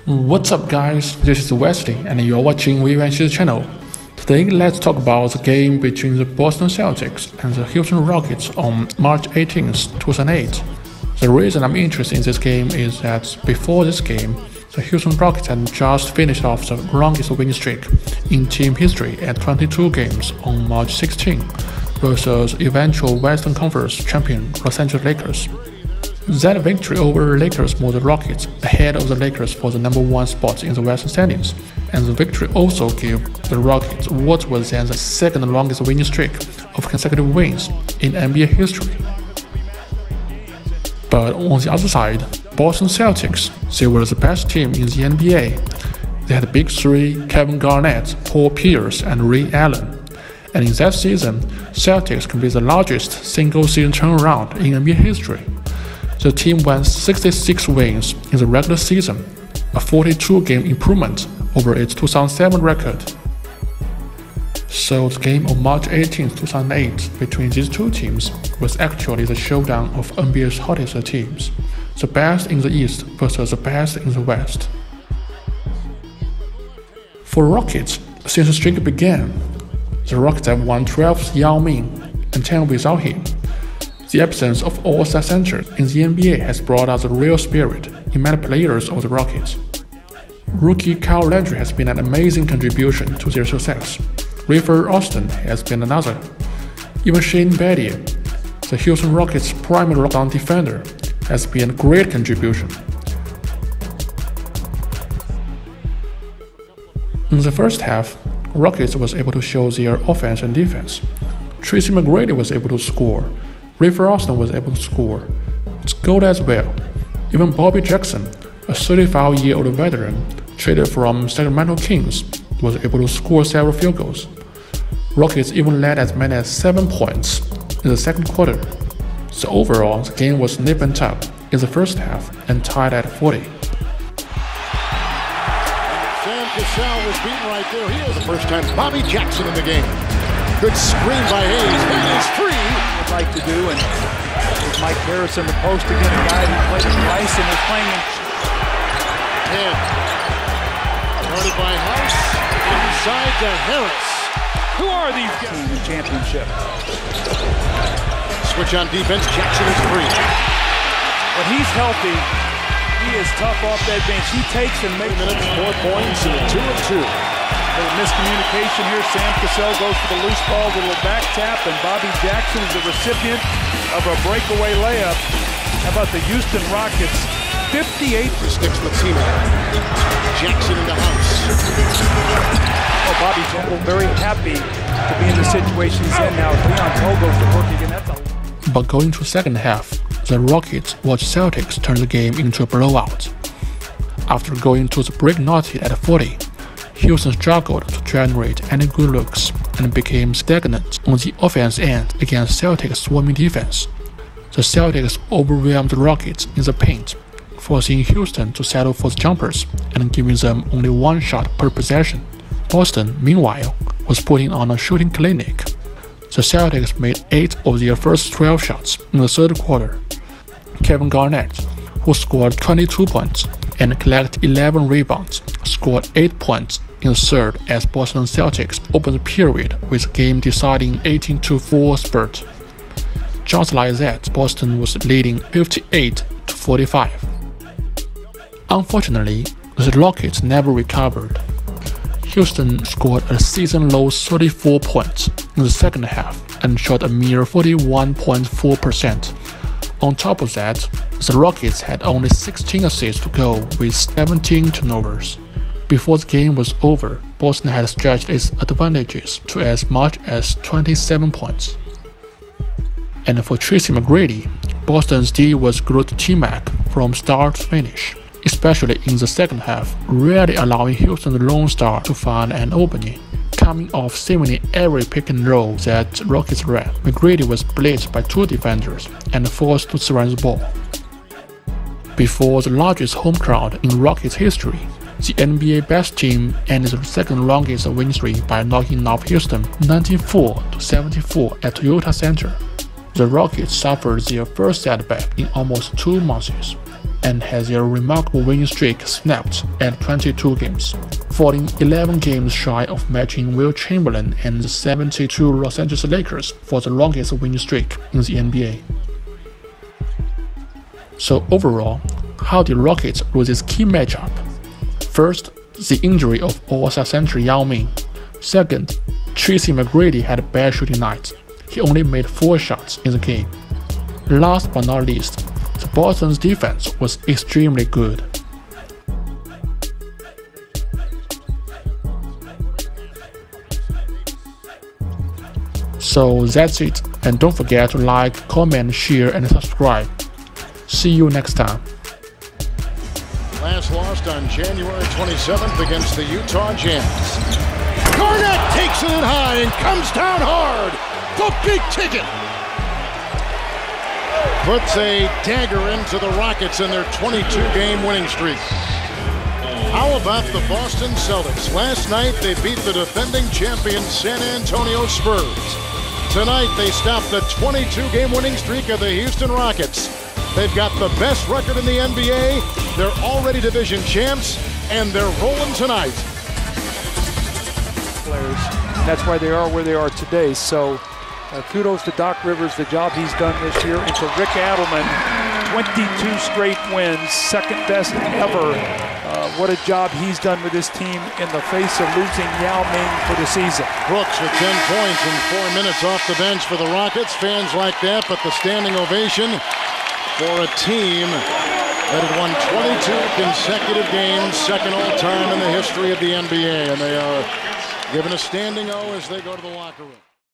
What's up guys, this is Wesley and you're watching Vivance's channel. Today let's talk about the game between the Boston Celtics and the Houston Rockets on March 18, 2008. The reason I'm interested in this game is that before this game, the Houston Rockets had just finished off the longest winning streak in team history at 22 games on March 16 versus eventual Western Conference champion Los Angeles Lakers. That victory over Lakers moved the Rockets ahead of the Lakers for the #1 spot in the Western standings, and the victory also gave the Rockets what was then the second longest winning streak of consecutive wins in NBA history. But on the other side, Boston Celtics, they were the best team in the NBA. They had Big Three, Kevin Garnett, Paul Pierce, and Ray Allen. And in that season, Celtics completed the largest single-season turnaround in NBA history. The team won 66 wins in the regular season, a 42-game improvement over its 2007 record. So the game on March 18, 2008 between these two teams was actually the showdown of NBA's hottest teams, the best in the East versus the best in the West. For Rockets, since the streak began, the Rockets have won 12 with Yao Ming and 10 without him. The absence of all-star centers in the NBA has brought out the real spirit in many players of the Rockets. Rookie Kyle Landry has been an amazing contribution to their success. Rafer Alston has been another. Even Shane Battier, the Houston Rockets' primary lockdown defender, has been a great contribution. In the first half, Rockets was able to show their offense and defense. Tracy McGrady was able to score. Rafer Alston was able to score. Scored as well. Even Bobby Jackson, a 35-year-old veteran traded from Sacramento Kings, was able to score several field goals. Rockets even led as many as 7 points in the second quarter. So overall, the game was nip and tuck in the first half and tied at 40. Sam Cassell was beaten right there. He is the first time Bobby Jackson in the game. Good screen by Hayes. That is free. Would like to do, and with Mike Harris in the post again, a guy who played twice and is playing in. Guarded by House. Inside to Harris. Who are these guys? In the championship. Switch on defense. Jackson is free. When he's healthy, he is tough off that bench. He takes and makes 4 points and a 2-2. A little miscommunication here. Sam Cassell goes for the loose ball, a little back tap, and Bobby Jackson is the recipient of a breakaway layup. How about the Houston Rockets? 58. Sticks with Tima. Jackson in the house. Oh, Bobby Jackson very happy to be in the situation he's in now. Leon Togo's the rookie, and that's a... But going to the second half, the Rockets watched Celtics turn the game into a blowout. After going to the break knotted at 40, Houston struggled to generate any good looks and became stagnant on the offense end against Celtics' swarming defense. The Celtics overwhelmed the Rockets in the paint, forcing Houston to settle for the jumpers and giving them only one shot per possession. Boston, meanwhile, was putting on a shooting clinic. The Celtics made 8 of their first 12 shots in the third quarter. Kevin Garnett, who scored 22 points and collected 11 rebounds, scored 8 points in the third as Boston Celtics opened the period with a game-deciding 18-4 spurt. Just like that, Boston was leading 58-45. Unfortunately, the Rockets never recovered. Houston scored a season-low 34 points in the second half and shot a mere 41.4%. On top of that, the Rockets had only 16 assists to go with 17 turnovers. Before the game was over, Boston had stretched its advantages to as much as 27 points. And for Tracy McGrady, Boston's D was good T-Mac from start to finish, especially in the second half, rarely allowing Houston's lone star to find an opening. Coming off seemingly every pick and roll that Rockets ran, McGrady was blitzed by 2 defenders and forced to surrender the ball. Before the largest home crowd in Rockets history, the NBA best team ended the second longest win streak by knocking off Houston 94-74 at Toyota Center. The Rockets suffered their first setback in almost 2 months. and has their remarkable winning streak snapped at 22 games, falling 11 games shy of matching Will Chamberlain and the 72 Los Angeles Lakers for the longest winning streak in the NBA. So overall, how did Rockets lose this key matchup? First, the injury of All-Star center Yao Ming. Second, Tracy McGrady had a bad shooting night. He only made 4 shots in the game. Last but not least, the Boston's defense was extremely good. So that's it, and don't forget to like, comment, share, and subscribe. See you next time. Last lost on January 27th against the Utah Jazz. Garnett takes it in high and comes down hard. The big ticket. Puts a dagger into the Rockets in their 22-game winning streak. How about the Boston Celtics? Last night they beat the defending champion San Antonio Spurs. Tonight they stopped the 22-game winning streak of the Houston Rockets. They've got the best record in the NBA. They're already division champs, and they're rolling tonight. Players. That's why they are where they are today. So kudos to Doc Rivers, the job he's done this year, and to Rick Adelman, 22 straight wins, second best ever. What a job he's done with this team in the face of losing Yao Ming for the season. Brooks with 10 points and 4 minutes off the bench for the Rockets. Fans like that, but the standing ovation for a team that had won 22 consecutive games, second all-time in the history of the NBA. And they are given a standing O as they go to the locker room.